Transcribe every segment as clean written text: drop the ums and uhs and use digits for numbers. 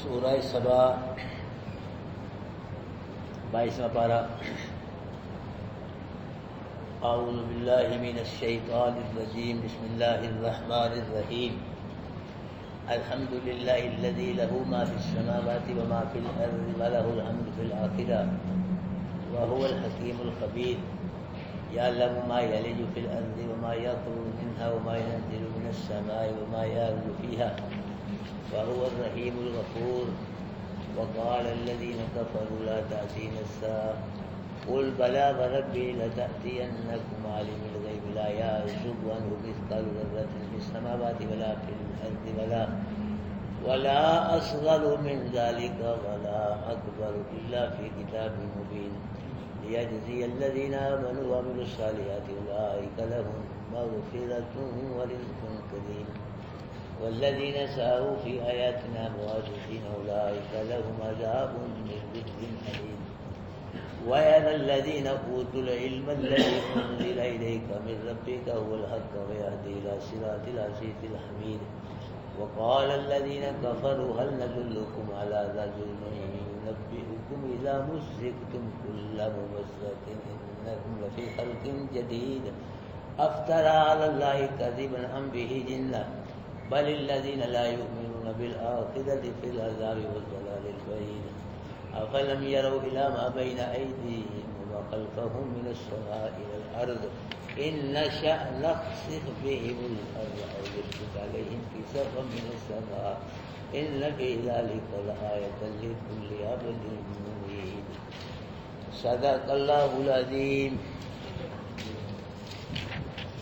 سورہ سبا 22واں پارہ. اعوذ باللہ من الشیطان الرجیم. بسم اللہ الرحمن الرحیم. الحمد للہ الذی لہ ما فی السماوات وما فی الارض وله الحمد فی الآخرہ وهو الحکیم الخبیر. یعلم ما یلج فی الارض وما یخرج منها وما ینزل من السماء وما یعرج فیها وهو الرحیم الغفور. وقال الذین کفروا لا تأتینا الساعة قل بلى وربي لتأتينكم عالم الغيب لا يعزب عنه مثقال ذرة في السماوات ولا في الأرض ولا أصغر من ذلك ولا أكبر إلا في كتاب مبين ليجزي الذين آمنوا وعملوا الصالحات أولئك لهم مغفرة ورزق كريم. والذين سعوا في آياتنا معاجزين أولئك لهم عذاب من رجز أليم. وَيَرَى الَّذِينَ أُوتُوا الْعِلْمَ الَّذِي أُنزِلَ إِلَيْكَ مِن رَّبِّكَ هُوَ الْحَقُّ وَيَهْدِي إِلَىٰ صِرَاطِ الْعَزِيزِ الْحَمِيدِ. وَقَالَ الَّذِينَ كَفَرُوا هَلْ نَدُلُّكُمْ عَلَىٰ رَجُلٍ يُنَبِّئُكُمْ إِذَا مُزِّقْتُمْ كُلَّ مُمَزَّقٍ إِنَّكُمْ لَفِي خَلْقٍ جَدِيدٍ أَفْتَرَىٰ عَلَى اللَّهِ كَذِبًا أَم بِهِ جِنَّةٌ بَلِ الَّذِينَ لَا يُؤْمِنُونَ بِالْآخِرَةِ فِي الْعَذَابِ وَالضَّلَالِ الْبَعِيدِ. أَفَلَمْ يَرَوْا إِلَىٰ مَا بَيْنَ أَيْدِيهِمْ وَمَا خَلْفَهُم مِّنَ السَّمَاءِ وَالْأَرْضِ إِن نَّشَأْ نَخْسِفْ بِهِمُ الْأَرْضَ أَوْ نَسْقِطْ عَلَيْهِمْ كِسَفًا مِّنَ السَّمَاءِ إِنَّ فِي ذَٰلِكَ لَآيَةً لِّكُلِّ عَبْدٍ مُّنِيبٍ. صدق اللہ العظیم.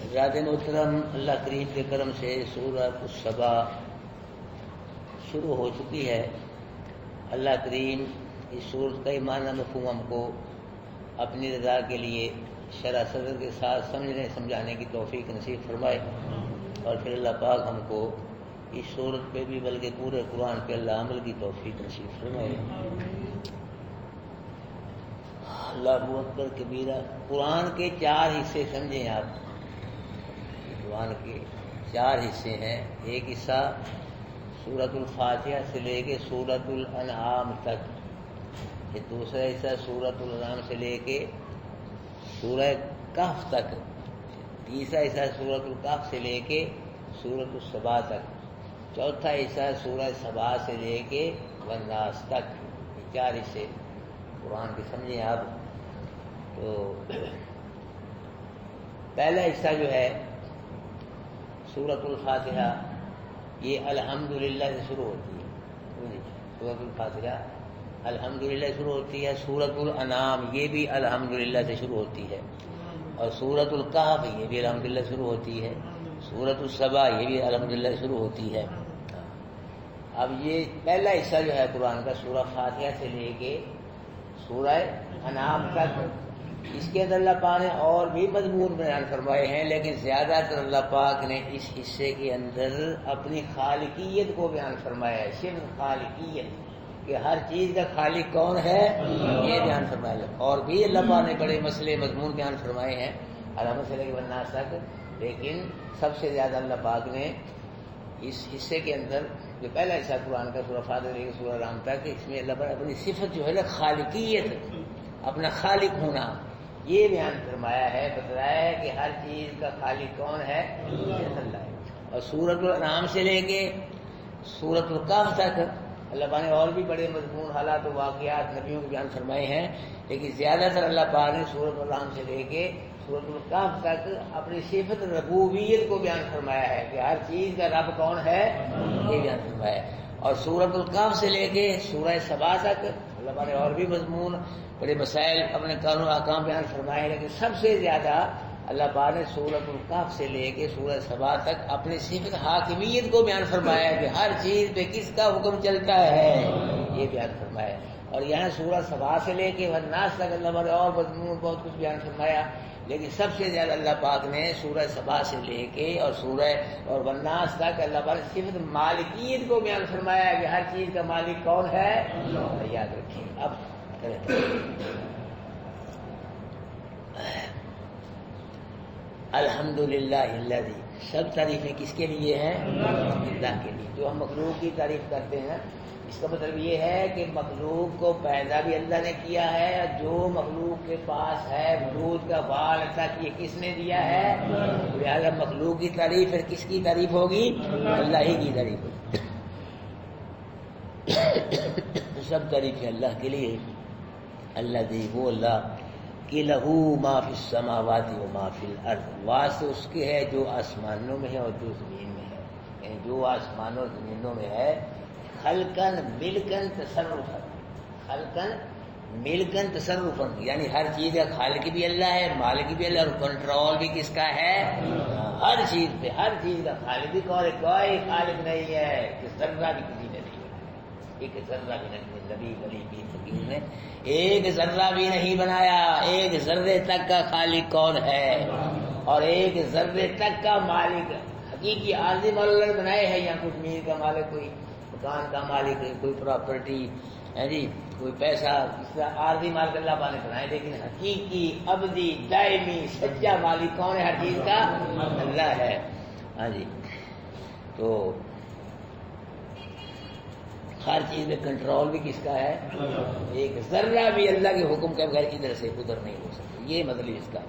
حضرات محترم، اللہ کریم کے کرم سے سورۃ السبا شروع ہو چکی ہے. اللہ کریم اس سورت کا معنی مفہوم ہم کو اپنی رضا کے لیے شرح صدر کے ساتھ سمجھنے سمجھانے کی توفیق نصیب فرمائے، اور پھر اللہ پاک ہم کو اس سورت پہ بھی بلکہ پورے قرآن پہ اللہ عمل کی توفیق نصیب فرمائے. اللہ اکبر کبیرہ. قرآن کے 4 حصے سمجھیں آپ. قرآن کے 4 حصے ہیں. ایک حصہ سورۃ الفاتحہ سے لے کے سورۃ الانعام تک، یہ دوسرا حصہ سورۃ الانعام سے لے کے سورہ کہف تک، تیسرا حصہ سورۃ الکہف سے لے کے سورۃ السبا تک، چوتھا حصہ سورہ سبا سے لے کے والناس تک. یہ 4 حصے قرآن کے سمجھیں آپ. تو پہلا حصہ جو ہے سورۃ الفاتحہ، یہ الحمدللہ سے شروع ہوتی ہے. سورۃ الفاتحہ الحمدللہ شروع ہوتی ہے. سورۃ الانعام یہ بھی الحمدللہ سے شروع ہوتی ہے، اور سورۃ الکہف یہ بھی الحمدللہ شروع ہوتی ہے. سورۃ السبا یہ بھی الحمدللہ شروع ہوتی ہے. اب یہ پہلا حصہ جو ہے قرآن کا سورہ فاتحہ سے لے کے سورہ انعام تک، اس کے اندر اللہ پاک نے اور بھی مضمون بیان فرمائے ہیں، لیکن زیادہ تر اللہ پاک نے اس حصے کے اندر اپنی خالقیت کو بیان فرمایا ہے. صرف خالقیت، کہ ہر چیز کا خالق کون ہے، یہ بیان فرمایا. اور بھی اللہ پاک نے بڑے مسئلے مضمون بیان فرمائے ہیں علامت سے لے کے والناس تک، لیکن سب سے زیادہ اللہ پاک نے اس حصے کے اندر جو پہلا حصہ قرآن کا سورہ فاتحہ لے کے سورہ انعام تک، اس میں اللہ پاک اپنی صفت جو ہے نا خالقیت، اپنا خالق ہونا، یہ بیان فرمایا ہے، بتلایا ہے کہ ہر چیز کا خالق کون ہے، اللہ ہے. اور سورۃ الانعام سے لے کے سورۃ الکہف تک اللہ پاک نے اور بھی بڑے مضمون حالات و واقعات نبیوں کو بیان فرمائے ہیں، لیکن زیادہ تر اللہ پاک نے سورۃ الانعام سے لے کے سورۃ الکہف تک اپنی صفت ربوبیت کو بیان فرمایا ہے کہ ہر چیز کا رب کون ہے، یہ بیان فرمایا ہے. اور سورۃ الکہف سے لے کے سورہ سبا تک اللہ پاک نے اور بھی مضمون بڑے مسائل اپنے قانون احکام بیان فرمائے، لیکن سب سے زیادہ اللہ پاک نے سورۃ الکہف سے لے کے سورہ سبا تک اپنی صفت حاکمیت کو بیان فرمایا ہے کہ ہر چیز پہ کس کا حکم چلتا ہے، یہ بیان فرمایا. اور یہاں سورہ سبا سے لے کے والناس تک اللہ پاک نے اور مضمون بہت کچھ بیان فرمایا، لیکن سب سے زیادہ اللہ پاک نے سورہ سبا سے لے کے اور سورہ اور والناس تک اللہ پاک نے صفت مالکیت کو بیان فرمایا ہے کہ ہر چیز کا مالک کون ہے. یاد رکھیے. اب الحمدللہ الذی سب تعریفیں کس کے لیے ہیں؟ اللہ کے لیے. جو ہم مخلوق کی تعریف کرتے ہیں اس کا مطلب یہ ہے کہ مخلوق کو پیدا بھی اللہ نے کیا ہے، جو مخلوق کے پاس ہے وجود کا بال تک یہ کس نے دیا ہے؟ لہٰذا مخلوق کی تعریف پھر کس کی تعریف ہوگی؟ اللہ ہی کی تعریف ہوگی. سب تعریفیں اللہ کے لیے. اللہ دی وہ اللہ کہ لہو ما فی السماوات و ما فی الارض، واسطے اس کے ہے جو آسمانوں میں ہے اور جو زمین میں ہے. یعنی جو آسمانوں اور زمینوں میں ہے، خلقن ملکن تصرفن، خلقن ملکن تصرفن، یعنی ہر چیز کا خالق بھی اللہ ہے، مالک بھی اللہ، اور کنٹرول بھی کس کا ہے؟ ہر چیز پہ. ہر چیز کا خالق بھی کوئی خالق نہیں ہے کہ ذرہ بھی کسی نے نہیں بنایا. ایک ذرہ بھی نہیں. نبی ولی بھی فقیر نے ایک ذرہ بھی نہیں بنایا. ایک ذرے تک کا خالق کون ہے اور ایک ذرے تک کا مالک حقیقی عارضی مولا نے بنائے ہیں، یا کچھ میر کا مالک، کوئی مکان کا مالک، کوئی پراپرٹی ہے جی، کوئی پیسہ، اس طرح عارضی مالک اللہ پاک نے بنائے. لیکن حقیقی ابدی دائمی سچا مالک کون ہے ہر چیز کا؟ اللہ ہے. ہاں جی. تو ہر چیز میں کنٹرول بھی کس کا ہے؟ ایک ذرہ بھی اللہ کے حکم کے بغیر ادھر سے ادھر نہیں ہو سکتا. یہ مطلب اس کا،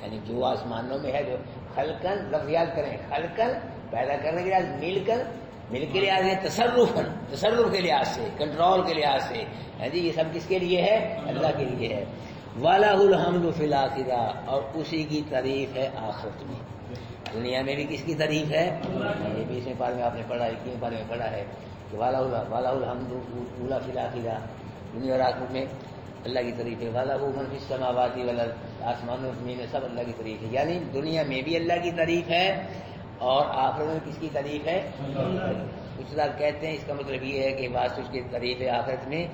یعنی جو آسمانوں میں ہے، جو خلقن، لفظ یاد کریں، خلقن پیدا کرنے کے لحاظ، مل کے لحاظ سے، تصرفن تصرف کے لحاظ سے، کنٹرول کے لحاظ سے. جی یہ سب کس کے لیے ہے؟ اللہ کے لیے ہے. وَلَهُ الْحَمْدُ فِي الْآخِرَةِ، اور اسی کی تعریف ہے آخرت میں. دنیا میں بھی کس کی تعریف ہے؟ یہ 20ویں پارے میں آپ نے پڑھا، 21ویں پارے میں پڑھا ہے کہ وَلَهُ الْحَمْدُ فِي الْآخِرَةِ، دنیا اور آخرت میں اللہ کی تعریف ہے. وَلَهُ مَن فِي السَّمَاوَاتِ وَالْأَرْضِ، آسمانوں اور زمین میں سب اللہ کی تعریف ہے. یعنی دنیا میں بھی اللہ کی تعریف ہے اور آخرت میں کس کی تعریف ہے؟ کچھ لوگ کہتے ہیں اس کا مطلب یہ ہے کہ واسطے اس کی تعریف ہے آخرت میں،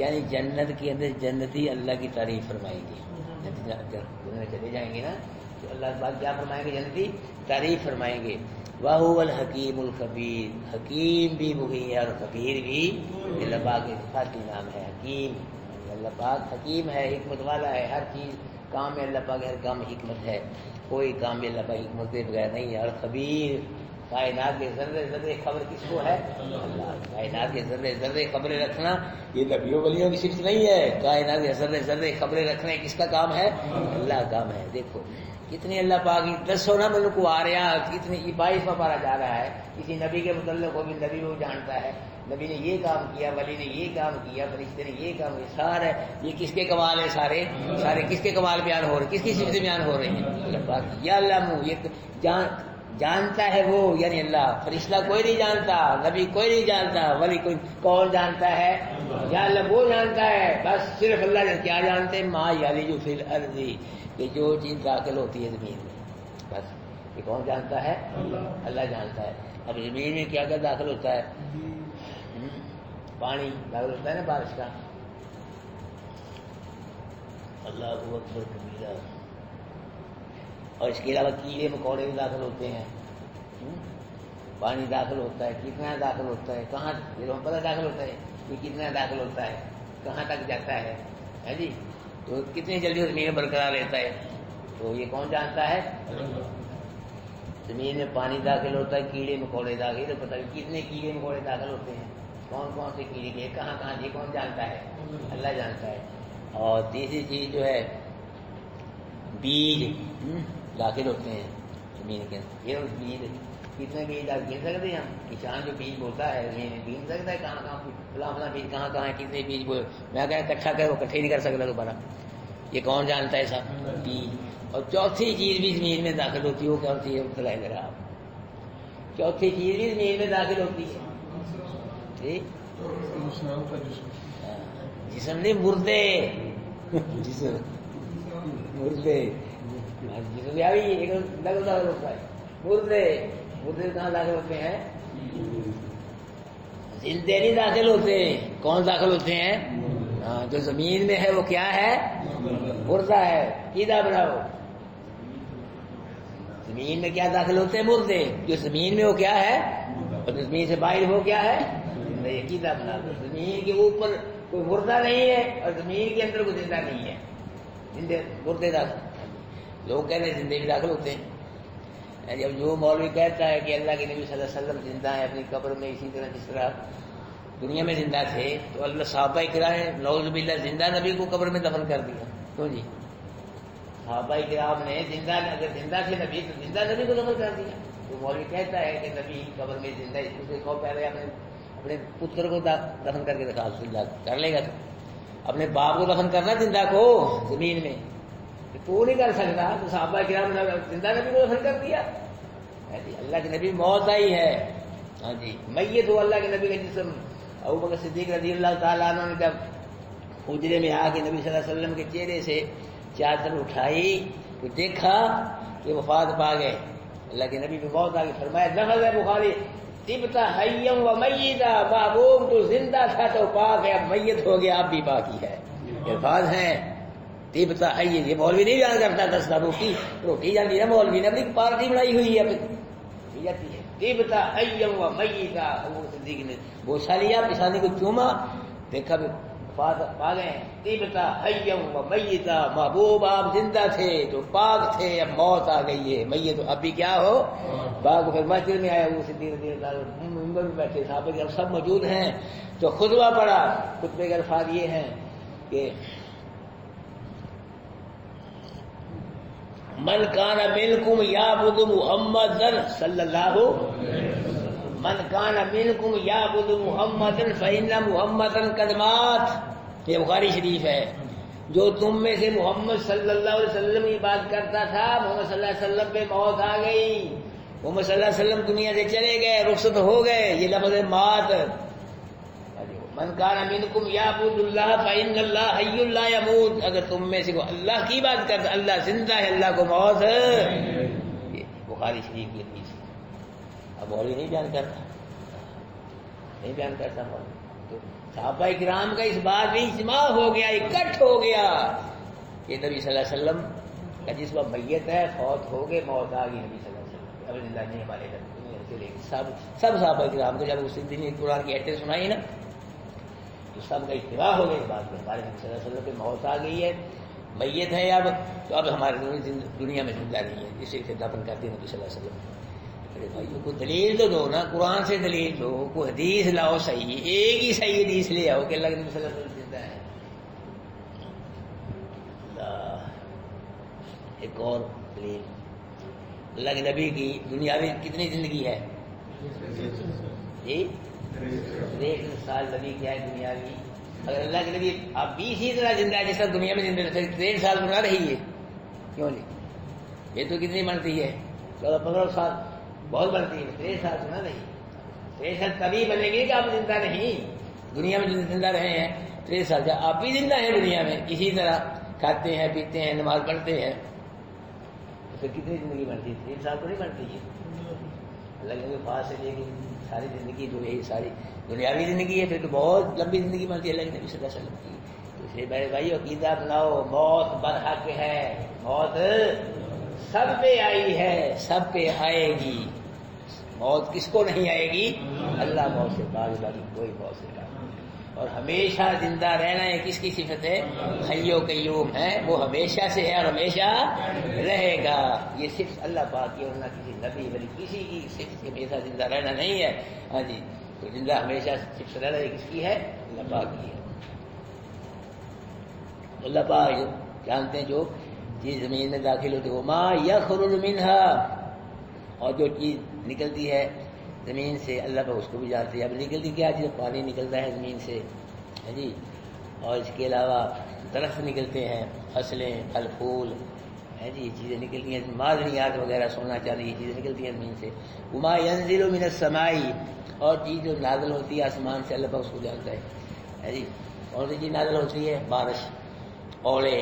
یعنی جنت کے اندر جنتی اللہ کی تعریف فرمائیں گے. دنیا چلے جائیں گے نا تو اللہ تعالیٰ کیا فرمائیں گے؟ جنتی تعریف فرمائیں گے. وَهُوَ الْحَكِيمُ الْخَبِيرُ، حکیم بھی وہی ہے اور خبیر بھی. اللہ پاک کے صفاتی نام ہے حکیم. اللہ پاک حکیم ہے، حکمت والا ہے. ہر چیز کام میں اللہ پاک ہر کام میں حکمت ہے، کوئی کام بھی اللہ پاک حکمت کے بغیر نہیں ہے. اور خبیر، کائنات کے ذرے ذرے خبر کس کو ہے؟ اللہ. کائنات کے ذرے ذرے خبریں رکھنا یہ نبیوں ولیوں کی صرف نہیں ہے. کائنات کے ذرے ذرے خبریں رکھنا کس کا کام ہے؟ اللہ کا کام ہے. دیکھو کتنی اللہ پاک 10 ملک کو آ رہا، کتنی 22واں پارہ جا رہا ہے. کسی نبی کے متعلق کو بھی نبی وہ جانتا ہے، نبی نے یہ کام کیا، ولی نے یہ کام کیا، فرشتے نے یہ کام کیا. سارا یہ کس کے کمال ہے؟ سارے کس کے کمال بیان ہو رہے، کس کی صفتیں بیان ہو رہے ہیں؟ اللہ پاک. یا اللہ یہ جانتا ہے وہ، یعنی اللہ. فرشتہ کوئی نہیں جانتا، نبی کوئی نہیں جانتا، ولی کوئی. کون جانتا ہے؟ یا اللہ وہ جانتا ہے. بس صرف اللہ نے کیا جانتے ہیں؟ ما یلج فی الارض، کہ جو چیز داخل ہوتی ہے زمین میں، بس یہ کون جانتا ہے؟ اللہ جانتا ہے. اب زمین میں کیا کیا داخل ہوتا ہے؟ پانی داخل ہوتا ہے نا بارش کا. اللہ اکبر کبیرہ. اور اس کے علاوہ کیڑے مکوڑے بھی داخل ہوتے ہیں. پانی داخل ہوتا ہے، کتنا داخل ہوتا ہے، کہاں پتہ داخل ہوتا ہے یہ کتنا داخل ہوتا ہے، کہاں تک جاتا ہے جی. تو کتنی جلدی زمین میں برقرار رہتا ہے، تو یہ کون جانتا ہے؟ زمین میں پانی داخل ہوتا ہے، کیڑے مکوڑے داخل، تو پتہ کتنے کیڑے مکوڑے داخل ہوتے ہیں، کون کون سے کیڑے کے کہاں کہاں، یہ کون جانتا ہے؟ اللہ جانتا ہے. اور تیسری چیز جو ہے بیج داخل ہوتے ہیں زمین کے اندر. یہ بیج کتنے بیج آپ گن سکتے ہیں؟ ہم کسان جو بیج بولتا ہے زمین میں گن سکتا ہے کہاں کہاں فلاں فلاں بیج کہاں کہاں کتنے بیج بولے. میں کہا اکٹھا کر وہ اکٹھے نہیں کر سکتا دوبارہ. یہ کون جانتا ہے صاحب؟ بیج. اور چوتھی چیز بھی زمین میں داخل ہوتی ہے، وہ کون سی ہے بتلائے ذرا آپ. چوتھی چیز بھی زمین میں داخل ہوتی ہے جسم نہیں، مردے. جسم مردے جسم بھی ایک داخل ہوتا ہے. مردے کہاں داخل ہوتے ہیں؟ زندے نہیں داخل ہوتے. کون داخل ہوتے ہیں؟ ہاں جو زمین میں ہے وہ کیا ہے؟ مردہ ہے. کیدا بناؤ زمین میں کیا داخل ہوتے ہیں؟ مردے. جو زمین میں وہ کیا ہے، اور زمین سے باہر وہ کیا ہے؟ کیدا بنا دو. زمین کے اوپر کوئی مردہ نہیں ہے اور زمین کے اندر کوئی زندہ نہیں ہے. زندے مردے داخل. لوگ کہتے ہیں زندے بھی داخل ہوتے ہیں. جب جو مولوی کہتا ہے کہ اللہ کے نبی صلی اللہ علیہ وسلم زندہ ہے اپنی قبر میں اسی طرح جس طرح دنیا میں زندہ تھے، تو اللہ صحابہ کرام نے نعوذ باللہ زندہ نبی کو قبر میں دفن کر دیا، کیوں جی؟ صحابہ کرام نے اگر زندہ تھے نبی تو زندہ نبی کو دفن کر دیا۔ تو مولوی کہتا ہے کہ نبی قبر میں زندہ ہے، اس کو پہلے اپنے پتر کو دفن کر کے دکھا کر لے گا، تو اپنے باپ کو دفن کرنا زندہ کو زمین میں تو نہیں کر سکتا، تو صحابہ کرام نے زندہ نبی کو دفن کر دیا۔ جی اللہ کے نبی موت آئی ہے، ہاں جی میت ہو اللہ کے نبی کا جسم۔ ابو بکر صدیق رضی اللہ تعالیٰ عنہ نے جب حجرے میں آ کے نبی صلی اللہ علیہ وسلم کے چہرے سے چادر اٹھائی تو دیکھا کہ وفات پا گئے، اللہ کے نبی پہ موت آ گئی، فرمایا لفظ ہے بخاری طبتا حیم و میتا، محبوب تو زندہ تھا تو پاک ہے، اب میت ہو گیا اب بھی باقی ہے۔ الفاظ ہیں طبتا حیم، یہ مولوی نہیں بیان کرتا، 10 روٹی جاتی ہے مولوی نے اپنی پارٹی بنائی ہوئی ہے جاتی ہے طبتا حیم و میتا۔ ابو صدیق نے بوسا لیا، پسانے کو چوما، دیکھا وفات پا گئے، طبتا حیم و میتا، محبوب آپ زندہ تھے تو پاک تھے، اب موت آ گئی ہے، میت تو اب بھی کیا ہو پاک۔ پھر مسجد میں آیا وہ صدیق رضی اللہ عنہ، منبر میں بیٹھے صحابہ کرام سب موجود ہیں، تو خطبہ پڑھا۔ خطبے کے الفاظ یہ ہیں کہ من کان منکم یعبد محمدا صلی اللہ من کان منکم یعبد محمدا فإن محمدا قد مات، یہ بخاری شریف ہے۔ جو تم میں سے محمد صلی اللہ علیہ وسلم کی بات کرتا تھا، محمد صلی اللہ علیہ وسلم پہ موت آ گئی، محمد صلی اللہ علیہ وسلم دنیا سے چلے گئے، رخصت ہو گئے، یہ لفظ ہے مات۔ من کان منکم یعبد اللہ فإن اللہ حی لا یموت، اگر تم میں سے کو اللہ کی بات کرتا، اللہ زندہ ہے، اللہ کو موت ہے، یہ بخاری شریف کی حدیث۔ اب مولوی نہیں بیان کرتا، نہیں بیان کرتا مولوی۔ تو صحابہ کرام کا اس بات میں اجماع ہو گیا، اکٹھ ہو گیا کہ نبی صلی اللہ علیہ وسلم کا جس وقت میت ہے، فوت ہو گئے، موت آ گئی نبی صلی اللہ علیہ وسلم، اب زندہ نہیں ہمارے گھر چلے گئے۔ سب صحابہ کرام کو جب اس دن قرآن کی آیتیں سنائی نا تو سب کا اتفاق ہو گیا اس بات میں، ہمارے نبی صلی اللہ علیہ وسلم پہ موت آ گئی ہے، میت ہے اب، تو اب ہمارے دنیا میں زندہ نہیں ہے، اسے دفن کر دیا نبی صلی اللہ علیہ وسلم۔ ارے بھائیو کو دلیل تو دو نا، قرآن سے دلیل دو، کوئی حدیث لاؤ صحیح، ایک ہی صحیح حدیث لے آؤ کہ اللہ کے نبی صلی اللہ علیہ وسلم زندہ ہے۔ ایک اور دلیل، اللہ کے نبی کی دنیا میں کتنی زندگی ہے؟ جی 1 سال نبی کیا ہے دنیا کی؟ اگر اللہ کے نبی اب بھی اسی طرح زندہ ہے جس طرح دنیا میں زندہ رہتے، 1.5 سال بنا رہی ہے، کیوں نہیں؟ یہ تو کتنی بنتی ہے؟ 14-15 سال بہت بنتی ہے، 1.5 سال بنا رہی ہے۔ 1.5 سال تبھی بنے گی کہ آپ زندہ نہیں، دنیا میں جو زندہ رہے ہیں 1.5 سال، جب آپ بھی زندہ ہیں دنیا میں اسی طرح کھاتے ہیں پیتے ہیں نماز پڑھتے ہیں، تو پھر کتنی زندگی بنتی ہے؟ 3 سال تو نہیں بنتی ہے۔ اللہ کے پاس سے لے کے ساری زندگی جو ہے ساری دنیاوی زندگی ہے، پھر تو بہت لمبی زندگی بنتی ہے اللہ کے نبی صلی اللہ علیہ وسلم کی۔ تو اس لیے میرے بھائی عقیدہ بناؤ، موت برحق ہے، موت سب پہ آئی ہے، سب پہ آئے گی۔ موت کس کو نہیں آئے گی؟ اللہ موت سے باز باقی کوئی موت سے باز۔ اور ہمیشہ زندہ رہنا ہے کس کی صفت ہے؟ حی و قیوم ہے، وہ ہمیشہ سے ہے اور ہمیشہ رہے گا۔ یہ صرف اللہ پاک کی اور نہ کسی نبی ولی کسی کی صفت ہمیشہ زندہ رہنا نہیں ہے۔ ہاں جی، تو زندہ ہمیشہ صفت رہنا ہے کس کی ہے؟ اللہ پاک کی ہے۔ اللہ پاک جانتے ہیں جو چیز زمین میں داخل ہوتی ہے، وما یخرج منہا، اور جو چیز نکلتی ہے زمین سے اللہ پاک اس کو بھی جانتے ہیں۔ اب نکلتی کیا چیز؟ پانی نکلتا ہے زمین سے، ہے جی، اور اس کے علاوہ درخت نکلتے ہیں، فصلیں، پھل پھول، ہے جی، یہ چیزیں نکلتی ہیں، معدنیات وغیرہ، سونا چاندی، یہ چیزیں نکلتی ہیں زمین سے۔ وما ینزل من السماء، اور چیز جو نازل ہوتی ہے آسمان سے اللہ پاک اس کو جانتا ہے جی۔ اور سی چیز نازل ہوتی ہے؟ بارش، اولے،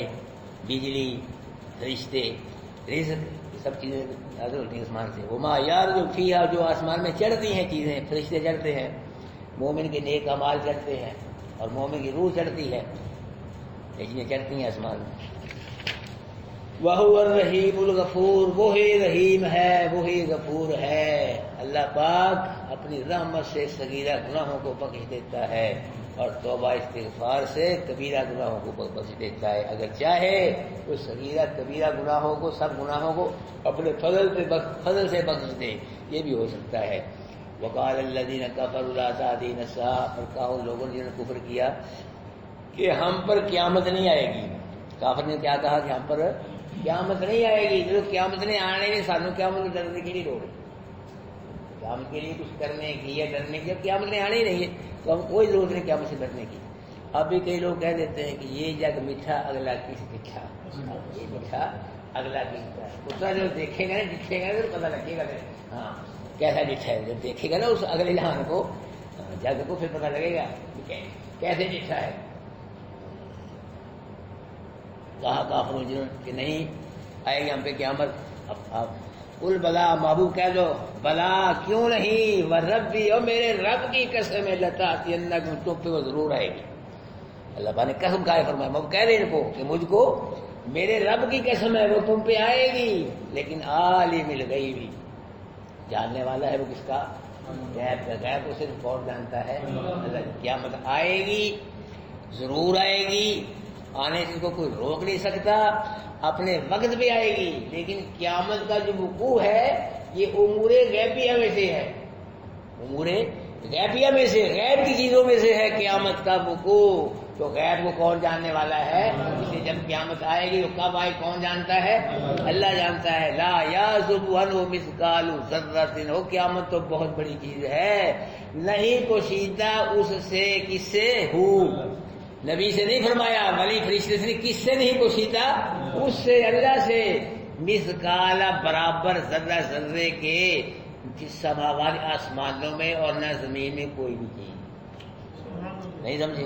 بجلی، فرشتے، رزق، یہ سب چیزیں نازل ہوتی ہیں آسمان سے۔ وما یعرج فیہا، جو آسمان میں چڑھتی ہیں چیزیں، فرشتے چڑھتے ہیں، مومن کے نیک اعمال چڑھتے ہیں اور مومن کی روح چڑھتی ہے، یہ چیزیں چڑھتی ہیں آسمان میں۔ وَهُوَ الرَّحِيمُ الْغَفُورُ، وہی رحیم ہے وہی غفور ہے۔ اللہ پاک اپنی رحمت سے صغیرہ گناہوں کو بخش دیتا ہے اور توبہ استغفار سے کبیرہ گناہوں کو بخش دیتا ہے۔ اگر چاہے تو صغیرہ کبیرہ گناہوں کو، سب گناہوں کو اپنے فضل سے بخش دے، یہ بھی ہو سکتا ہے۔ وقال الذین کفروا لا تأتینا الساعۃ، اور کہا ان لوگوں نے جنہوں نے کفر کیا کہ ہم پر قیامت نہیں آئے گی۔ کافر نے کیا کہا کہ ہم پر قیامت نہیں آئے گی، جو قیامت نہیں آنے کی، سانوں قیامت کو ڈرنے کی نہیں لوڑ ہے۔ قیامت کے لیے کچھ کرنے کی یا ڈرنے کی، جب قیامت نہیں آنے ہی نہیں ہے تو ہم کوئی ضرورت نہیں قیامت سے ڈرنے کی۔ اب بھی کئی لوگ کہہ دیتے ہیں کہ یہ جگ میٹھا اگلا کس میٹھا، یہ میٹھا اگلا کس میٹھا۔ اس کا جو دیکھے گا نا، دکھے گا تو پتہ لگے گا ہاں کیسا میٹھا ہے۔ جب دیکھے گا نا اس اگلے جہان کو، جگ کو، پھر پتہ لگے گا کیسے میٹھا ہے۔ کہا کافروں جنہوں کہ نہیں آئے گی ہم پہ قیامت۔ اب قل بلا، محبوب کہہ دو بلا کیوں نہیں، وربی، اور میرے رب کی قسم ہے، لتأتینکم، تم پہ وہ ضرور آئے گی۔ اللہ تعالیٰ نے قسم کھائے فرمایا، محبوب کہہ دے ان کو کہ مجھ کو میرے رب کی قسم ہے وہ تم پہ آئے گی، لیکن عالم الغیب، جاننے والا ہے وہ کس کا، غیب کا۔ غیب کو صرف کون جانتا ہے، اللہ۔ قیامت آئے گی، ضرور آئے گی، آنے سے کو کوئی روک نہیں سکتا، اپنے وقت پہ آئے گی۔ لیکن قیامت کا جو وقوع ہے یہ امور غیبیہ میں سے ہے، امور غیبیہ میں سے، غیب کی چیزوں میں سے ہے قیامت کا وقوع۔ تو غیب کو کون جاننے والا ہے، اس لیے جب قیامت آئے گی وہ کب آئے کون جانتا ہے، اللہ جانتا ہے۔ لا یعزب عنہ مثقال ذرۃ، وہ قیامت تو بہت بڑی چیز ہے، نہیں پوشیدہ اس سے، کس سے، ہو، نبی سے نہیں فرمایا، ولی فرشتے سے کس سے نہیں پوشیدہ، اس سے، اللہ سے، مثقال برابر ذرہ، ذرے کے، جس سماوات آسمانوں میں اور نہ زمین میں کوئی بھی چیز نہیں، سمجھے۔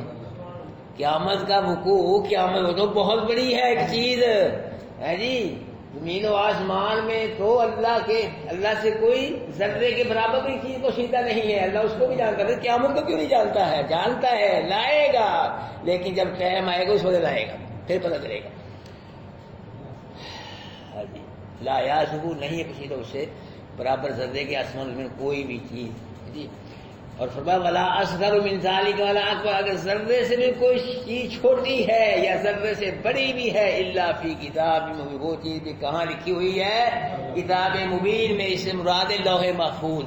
قیامت کا وقوع، قیامت وہ تو بہت بڑی ہے ایک چیز ہے جی، زمین و آسمان میں تو اللہ سے کوئی ذرے کے برابر کی چیز کو سیدھا نہیں ہے، اللہ اس کو بھی جانتا ہے۔ قیامت کو کیوں نہیں جانتا ہے، جانتا ہے، لائے گا، لیکن جب ٹائم آئے گا اس وقت لائے گا، پھر پتہ چلے گا۔ لا یعزب، نہیں ہے کسی اس سے برابر ذرے کے آسمان میں کوئی بھی چیز جی۔ اور فرمایا ولا اصغر من ذلک ولا اکبر، اگر ذرے سے بھی کوئی چیز چھوٹی ہے یا ذرے سے بڑی بھی ہے، الا فی کتاب مبین، وہ چیز بھی کہاں لکھی ہوئی ہے، کتاب مبین میں، اس سے مراد لوح محفوظ۔